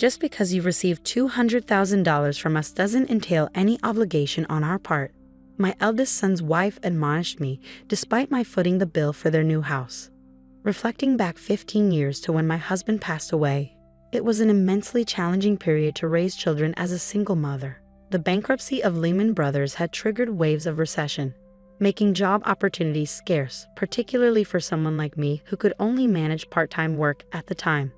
Just because you've received $200,000 from us doesn't entail any obligation on our part. My eldest son's wife admonished me, despite my footing the bill for their new house. Reflecting back 15 years to when my husband passed away, it was an immensely challenging period to raise children as a single mother. The bankruptcy of Lehman Brothers had triggered waves of recession, making job opportunities scarce, particularly for someone like me who could only manage part-time work at the time.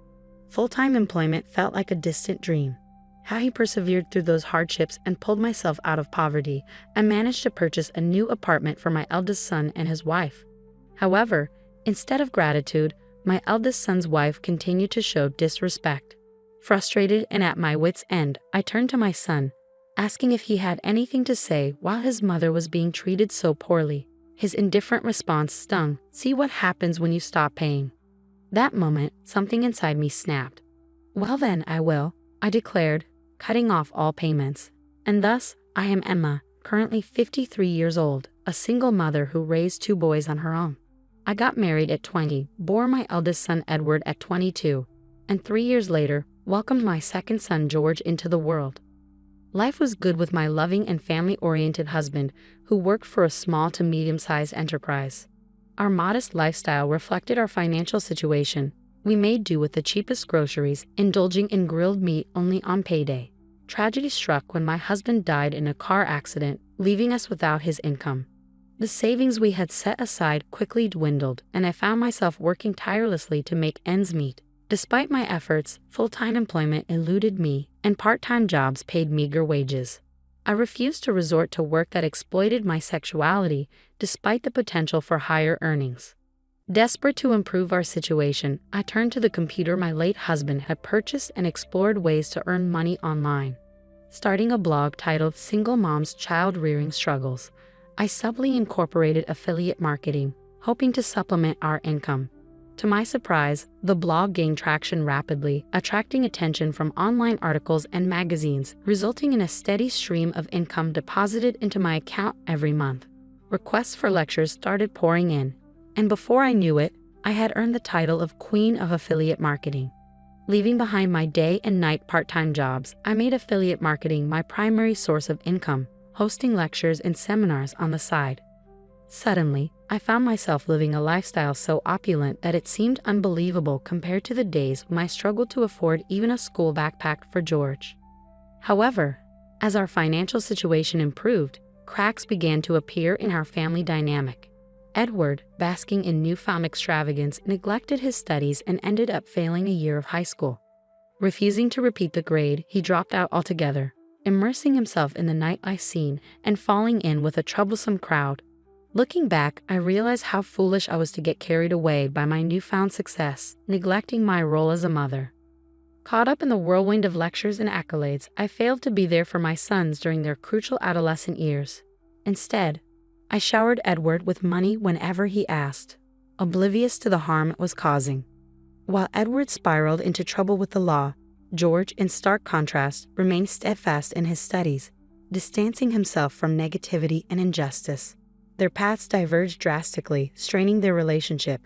Full-time employment felt like a distant dream. How he persevered through those hardships and pulled myself out of poverty, I managed to purchase a new apartment for my eldest son and his wife. However, instead of gratitude, my eldest son's wife continued to show disrespect. Frustrated and at my wit's end, I turned to my son, asking if he had anything to say while his mother was being treated so poorly. His indifferent response stung. "See what happens when you stop paying." That moment, something inside me snapped. "Well then, I will," I declared, cutting off all payments. And thus, I am Emma, currently 53 years old, a single mother who raised 2 boys on her own. I got married at 20, bore my eldest son Edward at 22, and 3 years later, welcomed my second son George into the world. Life was good with my loving and family-oriented husband, who worked for a small to medium-sized enterprise. Our modest lifestyle reflected our financial situation. We made do with the cheapest groceries, indulging in grilled meat only on payday. Tragedy struck when my husband died in a car accident, leaving us without his income. The savings we had set aside quickly dwindled, and I found myself working tirelessly to make ends meet. Despite my efforts, full-time employment eluded me, and part-time jobs paid meager wages. I refused to resort to work that exploited my sexuality, despite the potential for higher earnings. Desperate to improve our situation, I turned to the computer my late husband had purchased and explored ways to earn money online. Starting a blog titled Single Mom's Child Rearing Struggles, I subtly incorporated affiliate marketing, hoping to supplement our income. To my surprise, the blog gained traction rapidly, attracting attention from online articles and magazines, resulting in a steady stream of income deposited into my account every month. Requests for lectures started pouring in, and before I knew it, I had earned the title of Queen of Affiliate Marketing. Leaving behind my day and night part-time jobs, I made affiliate marketing my primary source of income, hosting lectures and seminars on the side. Suddenly, I found myself living a lifestyle so opulent that it seemed unbelievable compared to the days when I struggled to afford even a school backpack for George. However, as our financial situation improved, cracks began to appear in our family dynamic. Edward, basking in newfound extravagance, neglected his studies and ended up failing a year of high school. Refusing to repeat the grade, he dropped out altogether, immersing himself in the nightlife scene and falling in with a troublesome crowd. Looking back, I realized how foolish I was to get carried away by my newfound success, neglecting my role as a mother. Caught up in the whirlwind of lectures and accolades, I failed to be there for my sons during their crucial adolescent years. Instead, I showered Edward with money whenever he asked, oblivious to the harm it was causing. While Edward spiraled into trouble with the law, George, in stark contrast, remained steadfast in his studies, distancing himself from negativity and injustice. Their paths diverged drastically, straining their relationship.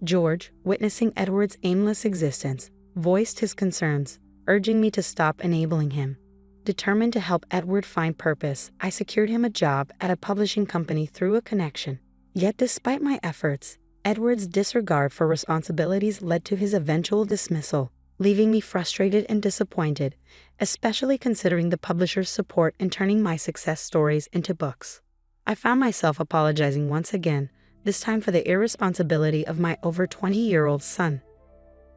George, witnessing Edward's aimless existence, voiced his concerns, urging me to stop enabling him. Determined to help Edward find purpose, I secured him a job at a publishing company through a connection. Yet despite my efforts, Edward's disregard for responsibilities led to his eventual dismissal, leaving me frustrated and disappointed, especially considering the publisher's support in turning my success stories into books. I found myself apologizing once again, this time for the irresponsibility of my over 20-year-old son.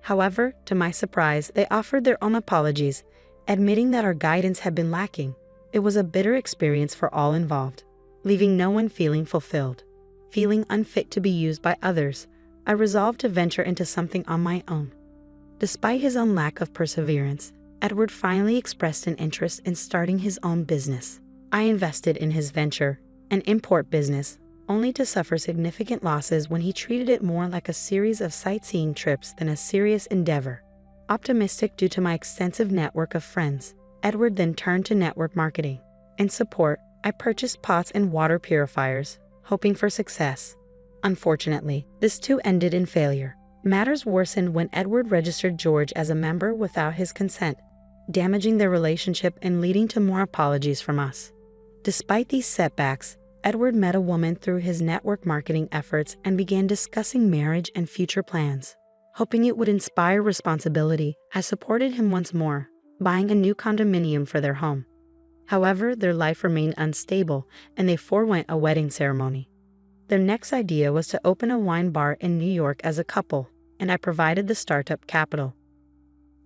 However, to my surprise, they offered their own apologies, admitting that our guidance had been lacking. It was a bitter experience for all involved, leaving no one feeling fulfilled. Feeling unfit to be used by others, I resolved to venture into something on my own. Despite his own lack of perseverance, Edward finally expressed an interest in starting his own business. I invested in his venture, an import business, only to suffer significant losses when he treated it more like a series of sightseeing trips than a serious endeavor. Optimistic due to my extensive network of friends, Edward then turned to network marketing. In support, I purchased pots and water purifiers, hoping for success. Unfortunately, this too ended in failure. Matters worsened when Edward registered George as a member without his consent, damaging their relationship and leading to more apologies from us. Despite these setbacks, Edward met a woman through his network marketing efforts and began discussing marriage and future plans. Hoping it would inspire responsibility, I supported him once more, buying a new condominium for their home. However, their life remained unstable, and they forewent a wedding ceremony. Their next idea was to open a wine bar in New York as a couple, and I provided the startup capital.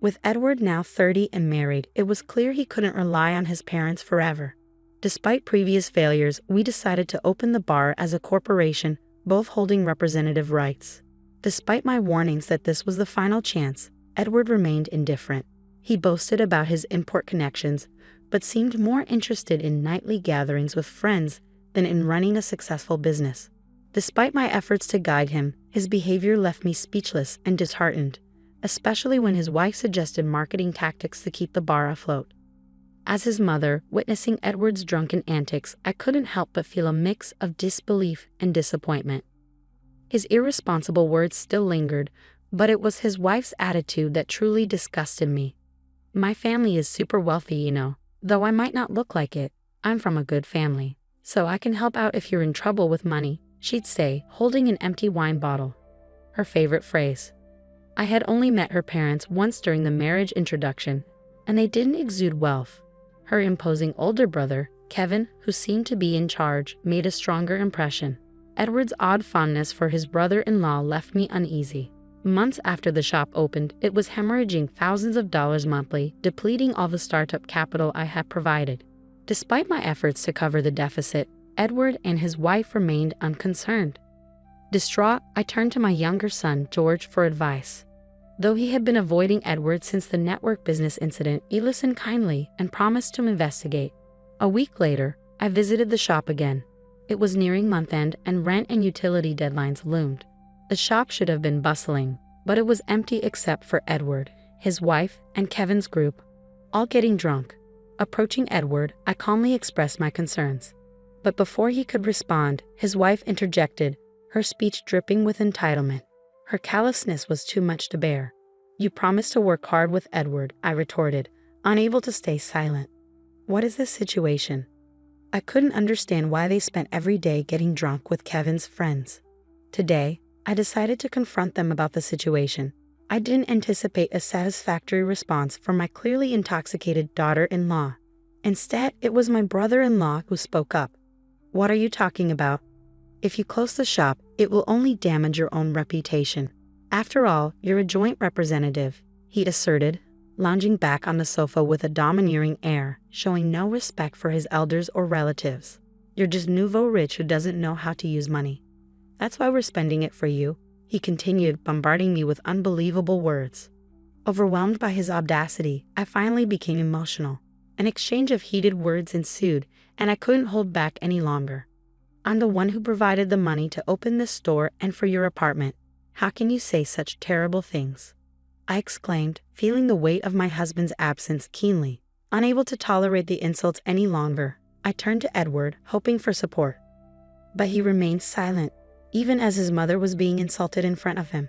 With Edward now 30 and married, it was clear he couldn't rely on his parents forever. Despite previous failures, we decided to open the bar as a corporation, both holding representative rights. Despite my warnings that this was the final chance, Edward remained indifferent. He boasted about his import connections, but seemed more interested in nightly gatherings with friends than in running a successful business. Despite my efforts to guide him, his behavior left me speechless and disheartened, especially when his wife suggested marketing tactics to keep the bar afloat. As his mother, witnessing Edward's drunken antics, I couldn't help but feel a mix of disbelief and disappointment. His irresponsible words still lingered, but it was his wife's attitude that truly disgusted me. "My family is super wealthy, you know. Though I might not look like it, I'm from a good family. So I can help out if you're in trouble with money," she'd say, holding an empty wine bottle. Her favorite phrase. I had only met her parents once during the marriage introduction, and they didn't exude wealth. Her imposing older brother, Kevin, who seemed to be in charge, made a stronger impression. Edward's odd fondness for his brother-in-law left me uneasy. Months after the shop opened, it was hemorrhaging thousands of dollars monthly, depleting all the startup capital I had provided. Despite my efforts to cover the deficit, Edward and his wife remained unconcerned. Distraught, I turned to my younger son, George, for advice. Though he had been avoiding Edward since the network business incident, he listened kindly and promised to investigate. A week later, I visited the shop again. It was nearing month-end and rent and utility deadlines loomed. The shop should have been bustling, but it was empty except for Edward, his wife, and Kevin's group, all getting drunk. Approaching Edward, I calmly expressed my concerns. But before he could respond, his wife interjected, her speech dripping with entitlement. Her callousness was too much to bear. "You promised to work hard with Edward," I retorted, unable to stay silent. "What is this situation?" I couldn't understand why they spent every day getting drunk with Kevin's friends. Today, I decided to confront them about the situation. I didn't anticipate a satisfactory response from my clearly intoxicated daughter-in-law. Instead, it was my brother-in-law who spoke up. "What are you talking about? If you close the shop, it will only damage your own reputation. After all, you're a joint representative," he asserted, lounging back on the sofa with a domineering air, showing no respect for his elders or relatives. "You're just nouveau rich who doesn't know how to use money. That's why we're spending it for you," he continued, bombarding me with unbelievable words. Overwhelmed by his audacity, I finally became emotional. An exchange of heated words ensued, and I couldn't hold back any longer. "I'm the one who provided the money to open this store and for your apartment. How can you say such terrible things?" I exclaimed, feeling the weight of my husband's absence keenly. Unable to tolerate the insults any longer, I turned to Edward, hoping for support. But he remained silent, even as his mother was being insulted in front of him.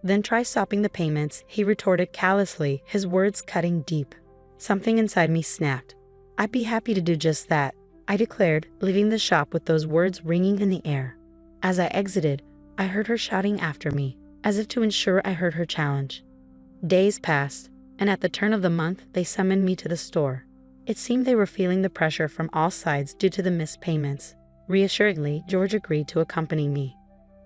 "Then try stopping the payments," he retorted callously, his words cutting deep. Something inside me snapped. "I'd be happy to do just that," I declared, leaving the shop with those words ringing in the air. As I exited, I heard her shouting after me, as if to ensure I heard her challenge. Days passed, and at the turn of the month, they summoned me to the store. It seemed they were feeling the pressure from all sides due to the missed payments. Reassuringly, George agreed to accompany me.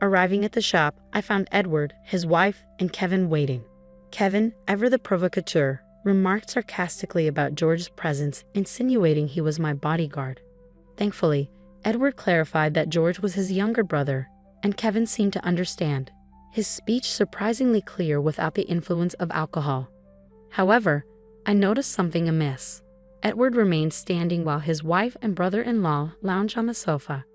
Arriving at the shop, I found Edward, his wife, and Kevin waiting. Kevin, ever the provocateur, remarked sarcastically about George's presence, insinuating he was my bodyguard. Thankfully, Edward clarified that George was his younger brother, and Kevin seemed to understand, his speech surprisingly clear without the influence of alcohol. However, I noticed something amiss. Edward remained standing while his wife and brother-in-law lounged on the sofa.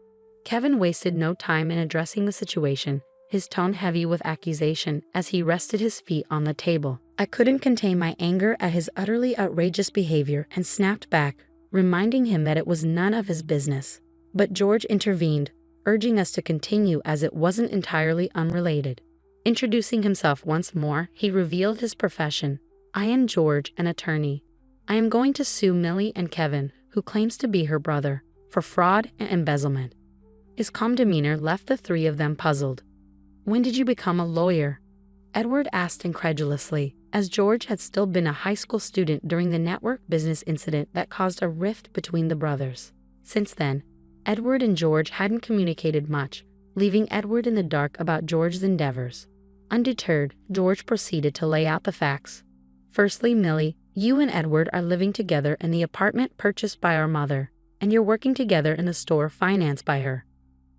Kevin wasted no time in addressing the situation, his tone heavy with accusation as he rested his feet on the table. I couldn't contain my anger at his utterly outrageous behavior and snapped back, reminding him that it was none of his business. But George intervened, urging us to continue as it wasn't entirely unrelated. Introducing himself once more, he revealed his profession. "I am George, an attorney. I am going to sue Millie and Kevin, who claims to be her brother, for fraud and embezzlement." His calm demeanor left the three of them puzzled. "When did you become a lawyer?" Edward asked incredulously, as George had still been a high school student during the network business incident that caused a rift between the brothers. Since then, Edward and George hadn't communicated much, leaving Edward in the dark about George's endeavors. Undeterred, George proceeded to lay out the facts. "Firstly, Millie, you and Edward are living together in the apartment purchased by our mother, and you're working together in the store financed by her.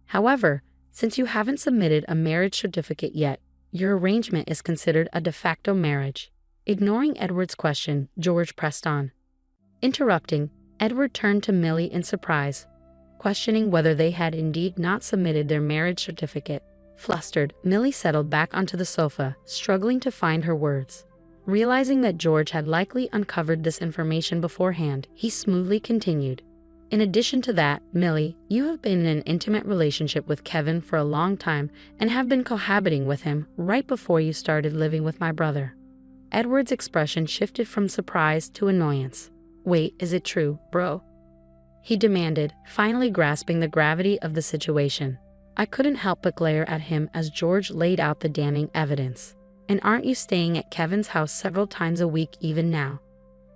However, since you haven't submitted a marriage certificate yet, your arrangement is considered a de facto marriage." Ignoring Edward's question, George pressed on. Interrupting, Edward turned to Millie in surprise, questioning whether they had indeed not submitted their marriage certificate. Flustered, Millie settled back onto the sofa, struggling to find her words. Realizing that George had likely uncovered this information beforehand, he smoothly continued. "In addition to that, Millie, you have been in an intimate relationship with Kevin for a long time and have been cohabiting with him right before you started living with my brother." Edward's expression shifted from surprise to annoyance. "Wait, is it true, bro?" he demanded, finally grasping the gravity of the situation. I couldn't help but glare at him as George laid out the damning evidence. "And aren't you staying at Kevin's house several times a week even now?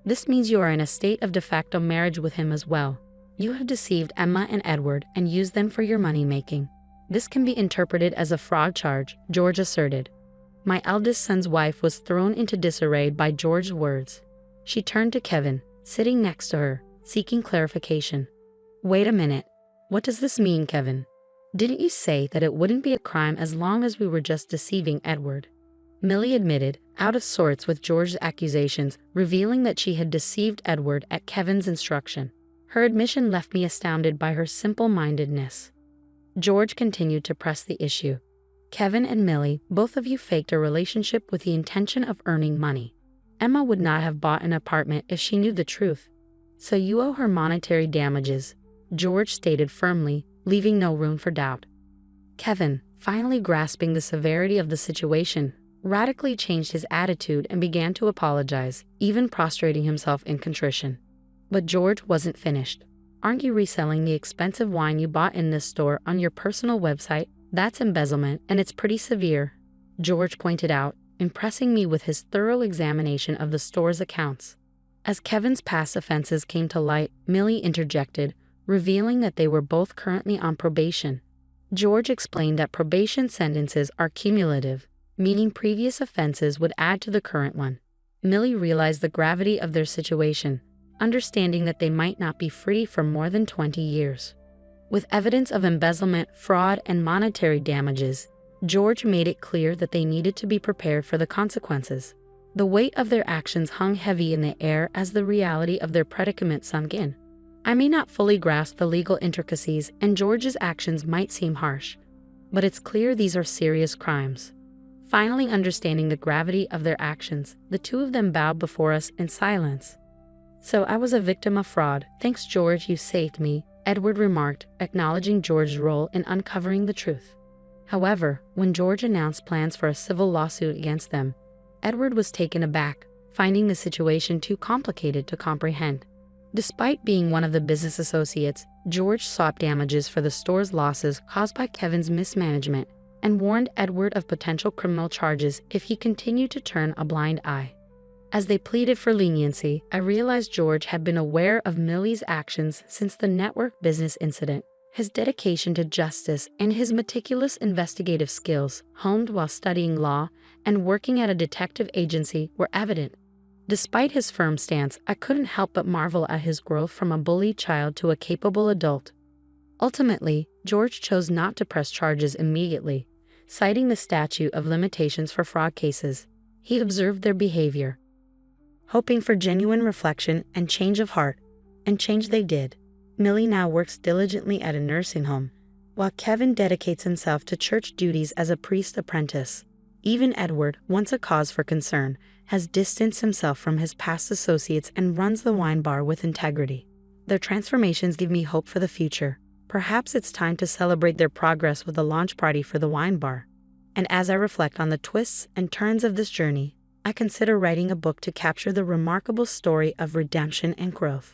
This means you are in a state of de facto marriage with him as well. You have deceived Emma and Edward and used them for your money-making. This can be interpreted as a fraud charge," George asserted. My eldest son's wife was thrown into disarray by George's words. She turned to Kevin, sitting next to her, seeking clarification. "Wait a minute. What does this mean, Kevin? Didn't you say that it wouldn't be a crime as long as we were just deceiving Edward?" Millie admitted, out of sorts with George's accusations, revealing that she had deceived Edward at Kevin's instruction. Her admission left me astounded by her simple-mindedness. George continued to press the issue. "Kevin and Millie, both of you faked a relationship with the intention of earning money. Emma would not have bought an apartment if she knew the truth. So you owe her monetary damages," George stated firmly, leaving no room for doubt. Kevin, finally grasping the severity of the situation, radically changed his attitude and began to apologize, even prostrating himself in contrition. But George wasn't finished. "Aren't you reselling the expensive wine you bought in this store on your personal website? That's embezzlement, and it's pretty severe," George pointed out, impressing me with his thorough examination of the store's accounts. As Kevin's past offenses came to light, Millie interjected, revealing that they were both currently on probation. George explained that probation sentences are cumulative, meaning previous offenses would add to the current one. Millie realized the gravity of their situation, understanding that they might not be free for more than 20 years. With evidence of embezzlement, fraud, and monetary damages, George made it clear that they needed to be prepared for the consequences. The weight of their actions hung heavy in the air as the reality of their predicament sunk in. I may not fully grasp the legal intricacies, and George's actions might seem harsh, but it's clear these are serious crimes. Finally understanding the gravity of their actions, the two of them bowed before us in silence. "So I was a victim of fraud. Thanks, George, you saved me," Edward remarked, acknowledging George's role in uncovering the truth. However, when George announced plans for a civil lawsuit against them, Edward was taken aback, finding the situation too complicated to comprehend. Despite being one of the business associates, George sought damages for the store's losses caused by Kevin's mismanagement and warned Edward of potential criminal charges if he continued to turn a blind eye. As they pleaded for leniency, I realized George had been aware of Millie's actions since the network business incident. His dedication to justice and his meticulous investigative skills, honed while studying law and working at a detective agency, were evident. Despite his firm stance, I couldn't help but marvel at his growth from a bullied child to a capable adult. Ultimately, George chose not to press charges immediately, citing the statute of limitations for fraud cases. He observed their behavior, hoping for genuine reflection and change of heart, and change they did. Millie now works diligently at a nursing home, while Kevin dedicates himself to church duties as a priest apprentice. Even Edward, once a cause for concern, has distanced himself from his past associates and runs the wine bar with integrity. Their transformations give me hope for the future. Perhaps it's time to celebrate their progress with a launch party for the wine bar. And as I reflect on the twists and turns of this journey, I consider writing a book to capture the remarkable story of redemption and growth.